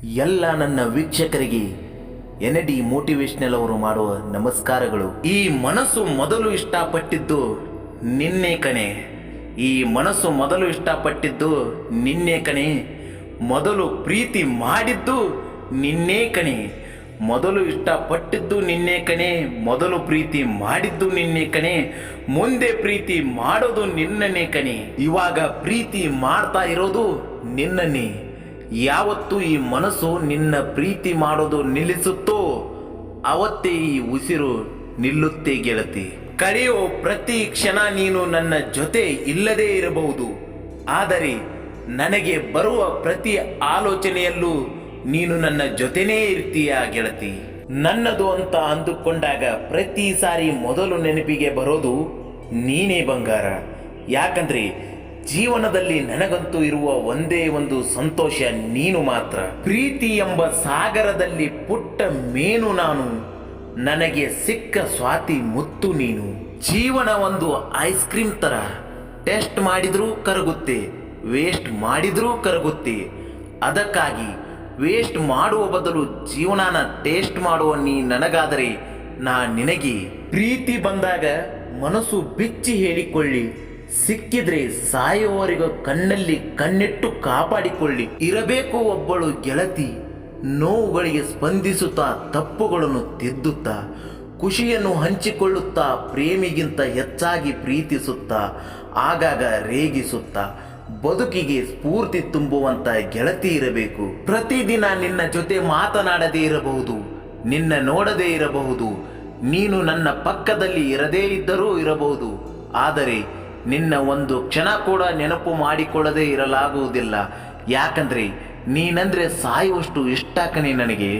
ಎಲ್ಲ ನನ್ನ ವೀಕ್ಷಕರಿಗೆ ಎನ್.ಡಿ ಮೋಟಿವೇಶನಲ್ ಅವರು ಮಾಡುವ ನಮಸ್ಕಾರಗಳು. ಈ ಮನಸ್ಸು ಮೊದಲು ಇಷ್ಟಪಟ್ಟಿದ್ದು ನಿನ್ನೆ ಕಣೆ. ಈ ಮನಸ್ಸು ಮೊದಲು ಇಷ್ಟಪಟ್ಟಿದ್ದು ನಿನ್ನೆ ಕಣೆ. ಮೊದಲು ಪ್ರೀತಿ ಮಾಡಿದ್ದು ನಿನ್ನೆ ಕಣೆ. ಮೊದಲು ಇಷ್ಟಪಟ್ಟಿದ್ದು ನಿನ್ನೆ ಕಣೆ. ಮೊದಲು ಪ್ರೀತಿ ಮಾಡಿದ್ದು ನಿನ್ನೆ ಕಣೆ. ಮುಂದೆ ಪ್ರೀತಿ ಮಾಡೋದು ನಿನ್ನನ್ನೇ ಕಣೆ. ಇವಾಗ ಪ್ರೀತಿ ಮಾಡ್ತಾ ಇರೋದು ನಿನ್ನನ್ನೇ. ಯಾವತ್ತು ಈ ಮನಸ್ಸು ನಿನ್ನ ಪ್ರೀತಿ ಮಾಡೋದು ನಿಲ್ಲಿಸುತ್ತೋ ಅವತ್ತೇ ಈ ಉಸಿರು ನಿಲ್ಲುತ್ತೆ ಗೆಳತಿ. ಕಳೆಯೋ ಪ್ರತಿ ಕ್ಷಣ ನೀನು ನನ್ನ ಜೊತೆ ಇಲ್ಲದೇ ಇರಬಹುದು, ಆದರೆ ನನಗೆ ಬರುವ ಪ್ರತಿ ಆಲೋಚನೆಯಲ್ಲೂ ನೀನು ನನ್ನ ಜೊತೆನೇ ಇರ್ತೀಯ ಗೆಳತಿ. ನನ್ನದು ಅಂತ ಅಂದುಕೊಂಡಾಗ ಪ್ರತಿ ಸಾರಿ ಮೊದಲು ನೆನಪಿಗೆ ಬರೋದು ನೀನೇ ಬಂಗಾರ. ಯಾಕಂದ್ರೆ ಜೀವನದಲ್ಲಿ ನನಗಂತೂ ಇರುವ ಒಂದೇ ಒಂದು ಸಂತೋಷ ನೀನು ಮಾತ್ರ. ಪ್ರೀತಿ ಎಂಬ ಸಾಗರದಲ್ಲಿ ಪುಟ್ಟ ಮೇನು ನಾನು, ನನಗೆ ಸಿಕ್ಕ ಸ್ವಾತಿ ಮುತ್ತು ನೀನು. ಜೀವನ ಒಂದು ಐಸ್ ಕ್ರೀಮ್ ತರ, ಟೆಸ್ಟ್ ಮಾಡಿದ್ರೂ ಕರಗುತ್ತೆ, ವೇಸ್ಟ್ ಮಾಡಿದ್ರೂ ಕರಗುತ್ತೆ. ಅದಕ್ಕಾಗಿ ವೇಸ್ಟ್ ಮಾಡುವ ಬದಲು ಜೀವನನ ಟೇಸ್ಟ್ ಮಾಡುವ ನೀ ನನಗಾದರೆ ನಾ ನಿನಗೆ. ಪ್ರೀತಿ ಬಂದಾಗ ಮನಸ್ಸು ಬಿಚ್ಚಿ ಹೇಳಿಕೊಳ್ಳಿ, ಸಿಕ್ಕಿದ್ರೆ ಸಾಯುವವರೆಗೂ ಕಣ್ಣಲ್ಲಿ ಕಣ್ಣಿಟ್ಟು ಕಾಪಾಡಿಕೊಳ್ಳಿ. ಇರಬೇಕು ಒಬ್ಬಳು ಗೆಳತಿ, ನೋವುಗಳಿಗೆ ಸ್ಪಂದಿಸುತ್ತಾ ತಪ್ಪುಗಳನ್ನು ತಿದ್ದುತ್ತಾ, ಖುಷಿಯನ್ನು ಹಂಚಿಕೊಳ್ಳುತ್ತಾ, ಪ್ರೇಮಿಗಿಂತ ಹೆಚ್ಚಾಗಿ ಪ್ರೀತಿಸುತ್ತಾ, ಆಗಾಗ ರೇಗಿಸುತ್ತಾ, ಬದುಕಿಗೆ ಸ್ಫೂರ್ತಿ ತುಂಬುವಂತ ಗೆಳತಿ ಇರಬೇಕು. ಪ್ರತಿದಿನ ನಿನ್ನ ಜೊತೆ ಮಾತನಾಡದೇ ಇರಬಹುದು, ನಿನ್ನ ನೋಡದೇ ಇರಬಹುದು, ನೀನು ನನ್ನ ಪಕ್ಕದಲ್ಲಿ ಇರದೇ ಇದ್ದರೂ ಇರಬಹುದು, ಆದರೆ ನಿನ್ನ ಒಂದು ಕ್ಷಣ ಕೂಡ ನೆನಪು ಮಾಡಿಕೊಳ್ಳದೆ ಇರಲಾಗುವುದಿಲ್ಲ. ಯಾಕಂದ್ರೆ ನೀನಂದ್ರೆ ಸಾಯುವಷ್ಟು ಇಷ್ಟ ಕಣೆ ನನಗೆ.